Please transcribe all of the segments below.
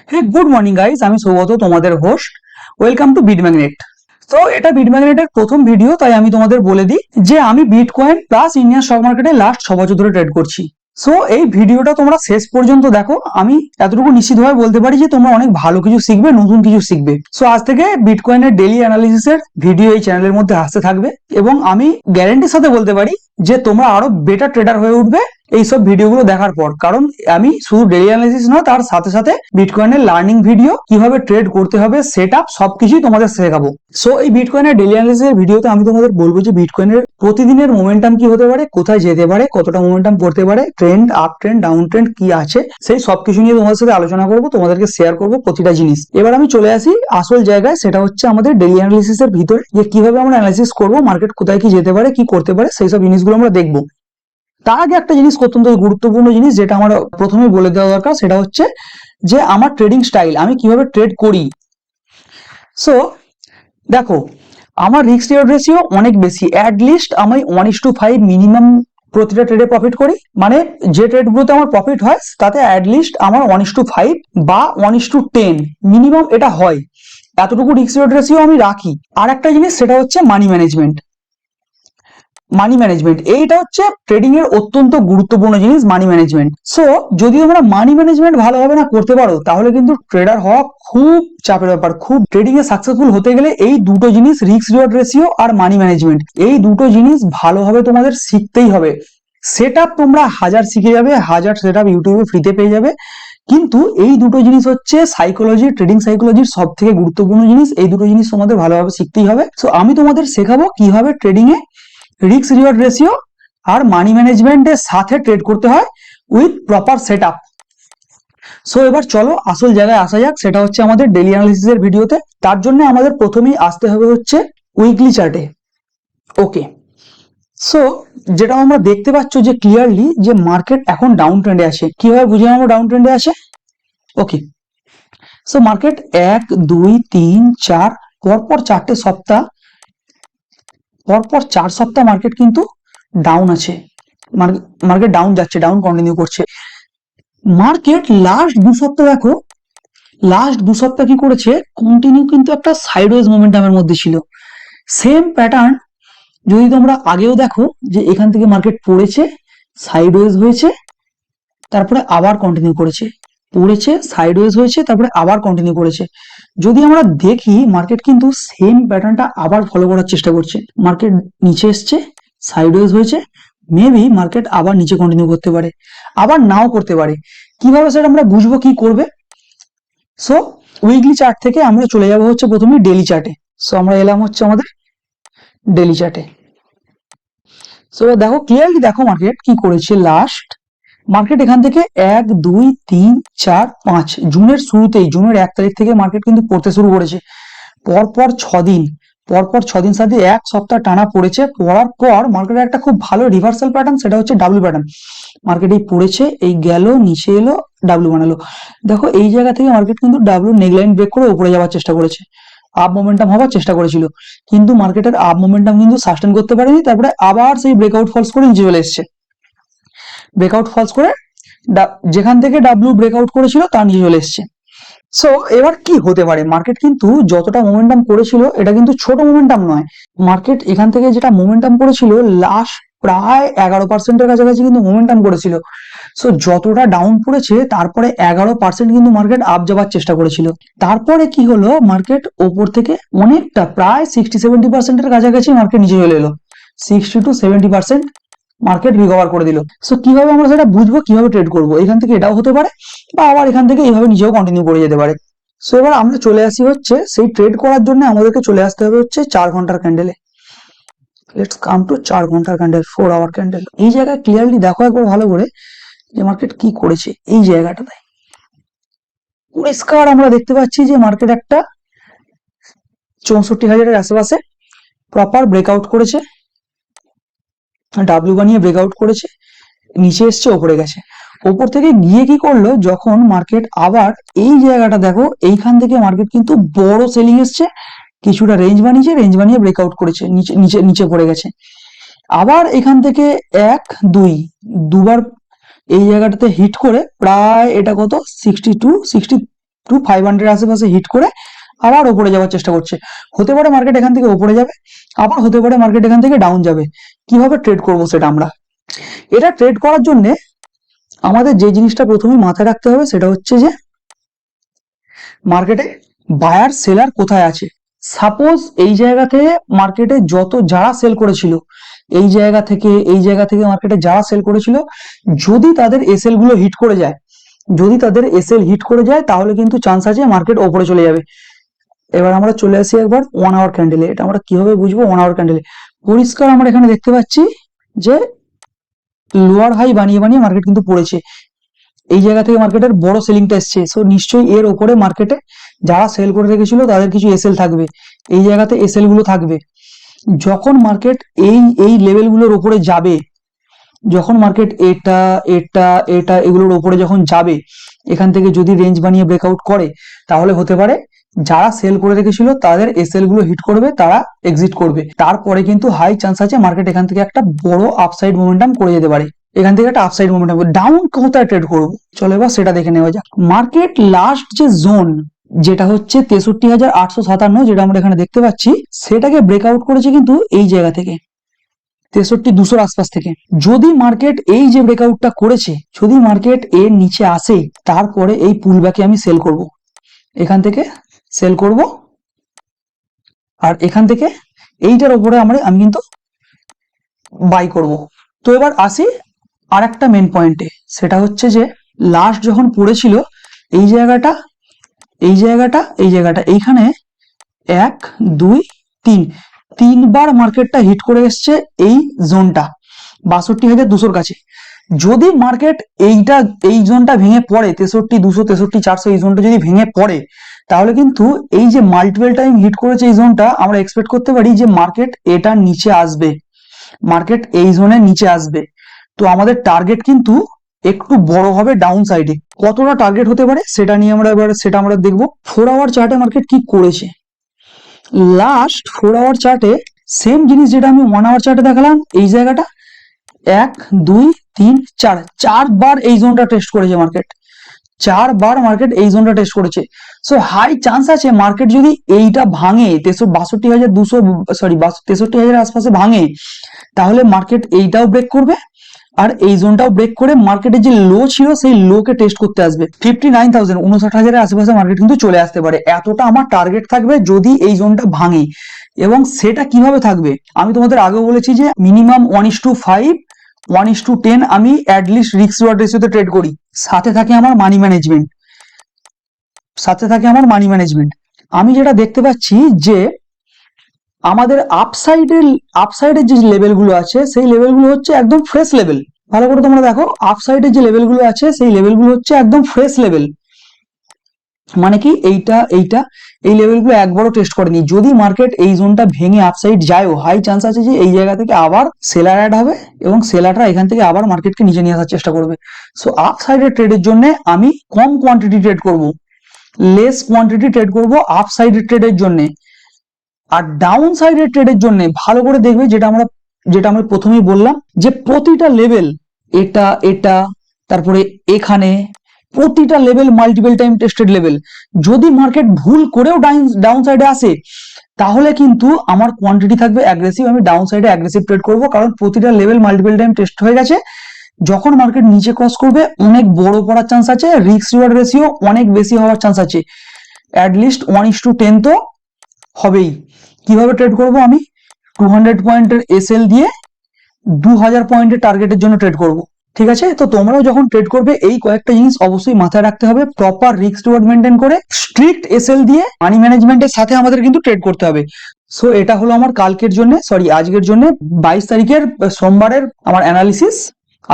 হ্যাঁ, good morning guys, আমি সৌগত, তোমাদের host. Welcome to bit magnet. তো এটা বিট ম্যাগনেটের প্রথম ভিডিও, তাই আমি তোমাদের বলে দিই যে আমি বিটকয়েন প্লাস ইন্ডিয়ান স্টক মার্কেটে লাস্ট 6 বছর ধরে ট্রেড করছি। সো এই ভিডিওটা তোমরা শেষ পর্যন্ত দেখো। আমি এতটুকু নিশ্চিতভাবে বলতে পারি যে তোমরা অনেক ভালো কিছু শিখবে, নতুন কিছু শিখবে। সো আজ থেকে বিটকয়েনের ডেইলি অ্যানালিসিসের ভিডিও এই চ্যানেলের মধ্যে আসতে থাকবে, এবং আমি গ্যারান্টির সাথে বলতে পারি যে তোমরা আরো বেটার ট্রেডার হয়ে উঠবে এইসব ভিডিওগুলো দেখার পর। কারণ আমি শুধু ডেইলি অ্যানালিসিস নয়, তার সাথে সাথে বিটকয়েনের লার্নিং ভিডিও, কিভাবে ট্রেড করতে হবে, সেটআপ সবকিছুই তোমাদের শেখাবো। সো এই বিটকয়েনের ডেইলি অ্যানালিসিসের ভিডিওতে আমি তোমাদের বলবো যে বিটকয়েনের প্রতিদিনের মোমেন্টাম কি হতে পারে, কোথায় যেতে পারে, কতটা মোমেন্টাম করতে পারে, trend, up trend, down trend কি আছে, সেই সবকিছু নিয়ে তোমাদের সাথে আলোচনা করবো, তোমাদেরকে শেয়ার করবো প্রতিটা জিনিস। এবার আমি চলে আসি আসল জায়গায়, সেটা হচ্ছে আমাদের ডেইলি অ্যানালিসিসের ভিতরে, যে কিভাবে আমরা অ্যানালিসিস করবো, মার্কেট কোথায় কি যেতে পারে, কি করতে পারে, সেই সব জিনিসগুলো আমরা দেখবো। তার আগে একটা জিনিস, অত্যন্ত গুরুত্বপূর্ণ জিনিস, যেটা আমার প্রথমে বলে দেওয়া দরকার, সেটা হচ্ছে যে আমার ট্রেডিং স্টাইল, আমি কিভাবে ট্রেড করি। সো দেখো, আমার রিস্ক রিওয়ার্ড রেশিও অনেক বেশি। লিস্ট আমি 1:5 মিনিমাম প্রতিটা ট্রেডে প্রফিট করি। মানে যে ট্রেডগুলোতে আমার প্রফিট হয় তাতে লিস্ট আমার 1:5 বা 1:10 মিনিমাম এটা হয়। এতটুকু রিস্ক রিওয়ার্ড রেশিও আমি রাখি। আর একটা জিনিস, সেটা হচ্ছে মানি ম্যানেজমেন্ট। এইটা হচ্ছে ট্রেডিং এর অত্যন্ত গুরুত্বপূর্ণ জিনিস, মানি ম্যানেজমেন্ট। সো যদি তোমরা মানি ম্যানেজমেন্ট ভালোভাবে না করতে পারো, তাহলে কিন্তু ট্রেডার হওয়া খুব চাপের ব্যাপার। খুব ট্রেডিং এ সাকসেসফুল হতে গেলে এই দুটো জিনিস, রিস্ক রিওয়ার্ড রেশিও আর মানি ম্যানেজমেন্ট, এই দুটো জিনিস ভালোভাবে তোমাদের শিখতেই হবে। সেটআপ তোমরা হাজার শিখে যাবে, হাজার সেটআপ ইউটিউবে ফ্রিতে পেয়ে যাবে, কিন্তু এই দুটো জিনিস হচ্ছে সাইকোলজি, ট্রেডিং সাইকোলজির সব থেকে গুরুত্বপূর্ণ জিনিস। এই দুটো জিনিস তোমাদের ভালোভাবে শিখতেই হবে। সো আমি তোমাদের শেখাবো কিভাবে ট্রেডিং এ রিস্ক রিওয়ার্ড রেশিও আর মানি ম্যানেজমেন্টের সাথে ট্রেড করতে হয় উইথ প্রপার সেটআপ। সো এবার চলো আসল জায়গায় আসা যাক, সেটা হচ্ছে আমাদের ডেইলি অ্যানালিসিসের ভিডিওতে। তার জন্য আমাদের প্রথমেই আসতে হবে হচ্ছে উইকলি চার্টে। ওকে, সো যেটা আমরা দেখতে পাচ্ছ যে ক্লিয়ারলি যে মার্কেট এখন ডাউন ট্রেন্ডে আছে। কিভাবে বুঝে আমরা ডাউন ট্রেন্ডে আছে? ওকে, সো মার্কেট 1 2 3 4 পরপর 4টে সপ্তাহ, পরপর 4 সপ্তাহ মার্কেট কিন্তু ডাউন আছে। মার্কেট ডাউন যাচ্ছে, ডাউন কন্টিনিউ করছে। মার্কেট লাস্ট 2 সপ্তাহ দেখো, লাস্ট 2 সপ্তাহ কি করেছে, কন্টিনিউ কিন্তু একটা সাইডওয়েজ মোমেন্টামের মধ্যে ছিল। সেম প্যাটার্ন যদি তোমরা আগেও দেখো, যে এখান থেকে মার্কেট পড়েছে, সাইডওয়েজ হয়েছে, তারপরে আবার কন্টিনিউ করেছে, পড়েছে, সাইডওয়েজ হয়েছে, তারপরে আবার কন্টিনিউ করেছে। যদি আমরা দেখি, মার্কেট কিন্তু সেম প্যাটার্নটা আবার ফলো করার চেষ্টা করছে। মার্কেট নিচে এসছে, সাইডওয়েজ হয়েছে, মেবি মার্কেট আবার নিচে কন্টিনিউ করতে পারে, আবার নাও করতে পারে। কিভাবে সেটা আমরা বুঝবো, কি করবে? সো উইকলি চার্ট থেকে আমরা চলে যাব হচ্ছে প্রথমে ডেইলি চার্টে। সো আমরা এলাম হচ্ছে আমাদের ডেইলি চার্টে। সো দেখো ক্লিয়ারলি, দেখো মার্কেট কি করেছে লাস্ট। মার্কেট এখান থেকে 1 2 3 4 5 জুনের শুরুতেই, জুনের 1 তারিখ থেকে মার্কেট কিন্তু পড়তে শুরু করেছে। পরপর 6 দিন, পরপর 6 দিন সাথে 1 সপ্তাহ টানা পড়েছে। পড়ার পর মার্কেটের একটা খুব ভালো রিভার্সাল প্যাটার্ন, সেটা হচ্ছে ডাব্লিউ প্যাটার্ন। মার্কেট এই পড়েছে, এই গেল, নিচে এলো, ডাব্লিউ বানালো। দেখো এই জায়গা থেকে মার্কেট কিন্তু ডাব্লিউ নেকলাইন ব্রেক করে উপরে যাওয়ার চেষ্টা করেছে, আপ মোমেন্টাম হওয়ার চেষ্টা করেছিল, কিন্তু মার্কেটের আপ মোমেন্টাম কিন্তু সাস্টেন করতে পারেনি। তারপরে আবার সেই ব্রেকআউট ফলস করে নিচে চলে এসছে। ব্রেকআউট ফলস করে যেখান থেকে ডাব্লিউ ব্রেকআউট করেছিল তার নিচে চলে এসছে। সো এবার কি হতে পারে, মার্কেট কিন্তু যতটা মোমেন্টাম করেছিল, এটা কিন্তু ছোট মোমেন্টাম নয়। মার্কেট এখান থেকে যেটা মোমেন্টাম করেছিল, লাস্ট প্রায় 11%-এর কাছাকাছি কিন্তু মোমেন্টাম করেছিল। সো যতটা ডাউন পড়েছে, তারপরে 11% কিন্তু মার্কেট আপ যাবার চেষ্টা করেছিল। তারপরে কি হলো, মার্কেট ওপর থেকে অনেকটা, প্রায় 60-70%-এর কাছাকাছি মার্কেট নিচে চলে এলো। 60-70% মার্কেট রিকভার করে দিল। সো কিভাবে আমরা সেটা বুঝবো, কিভাবে ট্রেড করবো? এখান থেকে এটাও হতে পারে, বা আবার এখান থেকে এইভাবে নিচেও কন্টিনিউ করে যেতে পারে। সো এবার আমরা চলে আসি হচ্ছে সেই ট্রেড করার জন্য আমাদেরকে চলে আসতে হবে হচ্ছে 4 ঘন্টার ক্যান্ডেলে। লেটস কাম টু 4 ঘন্টার ক্যান্ডেল, 4 আওয়ার ক্যান্ডেল। এই জায়গায় ক্লিয়ারলি দেখো একবার ভালো করে যে মার্কেট কি করেছে। এই জায়গাটাতে পরিষ্কার আমরা দেখতে পাচ্ছি যে মার্কেট একটা 64,000-এর আশেপাশে প্রপার ব্রেকআউট করেছে, ডাব্লিউ বানিয়ে ব্রেকআউট করেছে, নিচে এসছে, ওপরে গেছে। ওপর থেকে গিয়ে কি করলো, যখন মার্কেট আবার এই জায়গাটা দেখো, এইখান থেকে মার্কেট কিন্তু বড় সেলিং এসছে, কিছুটা রেঞ্জ বানিয়েছে, রেঞ্জ বানিয়ে ব্রেকআউট করেছে, নিচে নিচে নিচে পড়ে গেছে। আবার এখান থেকে 1 2 দুবার এই জায়গাটাতে হিট করে, প্রায় এটা কত 62-63 টু 500 আশেপাশে হিট করে আবার ওপরে যাওয়ার চেষ্টা করছে। হতে পারে মার্কেট এখান থেকে ওপরে যাবে, আবার হতে পারে মার্কেট এখান থেকে ডাউন যাবে। কিভাবে ট্রেড করব সেটা আমরা, এটা ট্রেড করার জন্য আমাদের যে জিনিসটা প্রথমেই মাথায় রাখতে হবে সেটা হচ্ছে যে মার্কেটে বায়ার সেলার কোথায় আছে। সাপোজ এই জায়গা থেকে মার্কেটে যারা সেল করেছিল, এই জায়গা থেকে মার্কেটে যারা সেল করেছিল, যদি তাদের এসএল গুলো হিট করে যায়, তাহলে কিন্তু চান্স আছে মার্কেট ওপরে চলে যাবে। এবার আমরা চলে আসি একবার 1 আওয়ার ক্যান্ডেলে। এটা আমরা কিভাবে বুঝবো? 1 আওয়ার ক্যান্ডেলে পরিষ্কার আমরা এখানে দেখতে পাচ্ছি যে লোয়ার হাই বানিয়ে মার্কেট কিন্তু পড়েছে। এই জায়গা থেকে মার্কেটের বড় সেলিংটা এসছে, সো নিশ্চয়ই এর উপরে মার্কেটে যারা সেল করে রেখেছিল তাদের কিছু এসএল থাকবে, এই জায়গাতে এসএল গুলো থাকবে। যখন মার্কেট এই লেভেলগুলোর উপরে যাবে, যখন মার্কেট এটা এগুলোর উপরে যখন যাবে, এখান থেকে যদি রেঞ্জ বানিয়ে ব্রেকআউট করে, তাহলে হতে পারে যারা সেল করে রেখেছিল তাদের এসএল গুলো হিট করবে, তারা এক্সিট করবে। তারপরে কিন্তু হাই চান্স আছে মার্কেট এখান থেকে একটা বড় আপসাইড মোমেন্টাম করে যেতে পারে। এখান থেকে একটা আপসাইড মোমেন্টাম। ডাউন কোথায় ট্রেড করবো চলো এবার সেটা দেখে নেওয়া যাক। মার্কেট লাস্ট যে জোন, যেটা হচ্ছে 63,857, যেটা আমরা এখানে দেখতে পাচ্ছি, সেটাকে ব্রেকআউট করেছে কিন্তু এই জায়গা থেকে 63,200 আশপাশ থেকে। যদি মার্কেট এই যে ব্রেকআউটটা করেছে, যদি মার্কেট এর নিচে আসে, তারপরে এই পুলব্যাকে আমি সেল করব, এখান থেকে সেল করব, আর এখান থেকে এইটার উপরে আমি কিন্তু বাই করব। তো এবার আসি আর একটা মেন পয়েন্টে, সেটা হচ্ছে যে লাস্ট যখন পড়েছিল এই জায়গাটা, এইখানে 1 2 3 তিনবার মার্কেটটা হিট করে এসছে এই জোনটা 62,200 কাছে। যদি মার্কেট এই জোনটা ভেঙে পড়ে 63,200 63,400 এই জোনটা যদি ভেঙে পড়ে, তাহলে কিন্তু এই যে মাল্টিপল টাইম হিট করেছে এই জোনটা, আমরা এক্সপেক্ট করতে পারি যে মার্কেট এটার নিচে আসবে, মার্কেট এই জোনের নিচে আসবে। তো আমাদের টার্গেট কিন্তু একটু বড় হবে ডাউন সাইডে। কতটা টার্গেট হতে পারে সেটা নিয়ে আমরা দেখবো। 4 আওয়ার চার্টে মার্কেট কি করেছে। লাস্ট 4 আওয়ার চার্টে সেম জিনিস যেটা আমি 1 আওয়ার চার্টে দেখালাম, এই জায়গাটা 1 2 3 4 চারবার এই জোনটা টেস্ট করেছে মার্কেট, 4বার মার্কেট এই জোনটা টেস্ট করেছে। সো হাই চান্স আছে মার্কেট যদি এইটা ভাঙে 63,000 আশপাশে ভাঙে, তাহলে মার্কেট এইটাও ব্রেক করবে আর এই জোনটাও ব্রেক করে মার্কেটের যে লো ছিল সেই লোকে টেস্ট করতে আসবে। 59,000 59,000 আশেপাশে মার্কেট কিন্তু চলে আসতে পারে, এতটা আমার টার্গেট থাকবে যদি এই জোনটা ভাঙে। এবং সেটা কিভাবে থাকবে আমি তোমাদের আগেও বলেছি যে মিনিমাম 1:5 1:10 আমি অ্যাটলিস্ট রিস্ক রিওয়ার্ড রেশিওতে ট্রেড করি। সাথে থাকে আমার মানি ম্যানেজমেন্ট। আমি যেটা দেখতে পাচ্ছি যে আমাদের আপসাইডের যে লেভেলগুলো আছে সেই লেভেলগুলো হচ্ছে একদম ফ্রেশ লেভেল। ভালো করে তোমরা দেখো, আপসাইডের যে লেভেলগুলো আছে সেই লেভেলগুলো হচ্ছে একদম ফ্রেশ লেভেল। মানে কি এই লেভেলগুলো একবারও টেস্ট করেনি। যদি মার্কেট এই জোনটা ভেঙে আপসাইড যায়ও, হাই চান্স আছে যে এই জায়গা থেকে আবার সেলার অ্যাড হবে এবং সেলাররা এখান থেকে আবার মার্কেটকে নিচে নিয়ে আসার চেষ্টা করবে। সো আপসাইডের ট্রেডের জন্য আমি কম কোয়ান্টিটি ট্রেড করব, লেস কোয়ান্টিটি ট্রেড করব আপসাইডের ট্রেডের জন্য। আর ডাউন সাইডের ট্রেডের জন্য ভালো করে দেখবে যেটা আমরা প্রথমেই বললাম যে প্রতিটা লেভেল, এটা তারপরে এখানে প্রতিটা level multiple time tested level. যদি মার্কেট ভুল করেও ডাউন সাইডে আসে, তাহলে কিন্তু আমার কোয়ান্টিটি থাকবে অ্যাগ্রেসিভ, আমি ডাউন সাইডে অ্যাগ্রেসিভ ট্রেড করব, কারণ প্রতিটা লেভেল মাল্টিপল টাইম টেস্ট হয়ে গেছে। যখন মার্কেট নিচে ক্রস করবে অনেক বড় পড়ার চান্স আছে, রিস্ক রিওয়ার্ড রেশিও অনেক বেশি হওয়ার চান্স আছে, অ্যাটলিস্ট 1:10 তো হবেই। কিভাবে ট্রেড করব আমি 200 পয়েন্টের এসএল দিয়ে 2000 পয়েন্টের টার্গেটের জন্য ট্রেড করব। ঠিক আছে, তো তোমরাও যখন ট্রেড করবে এই কয়েকটা জিনিস অবশ্যই মাথায় রাখতে হবে। প্রপার রিস্ক রিওয়ার্ড মেনটেন করে স্ট্রিক্ট এসএল দিয়ে মানি ম্যানেজমেন্টের সাথে আমাদের কিন্তু ট্রেড করতে হবে। সো এটা হলো আমার আজকের জন্য 22 তারিখের সোমবারের আমার অ্যানালিসিস।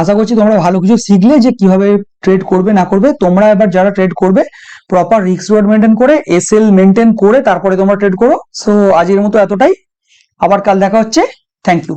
আশা করছি তোমরা ভালো কিছু শিখলে যে কিভাবে ট্রেড করবে না করবে। তোমরা এবার যারা ট্রেড করবে প্রপার রিস্ক রিওয়ার্ড মেনটেন করে এসএল মেনটেন করে তারপরে তোমরা ট্রেড করো। সো আজকের মতো এতটাই, আবার কাল দেখা হচ্ছে। Thank you.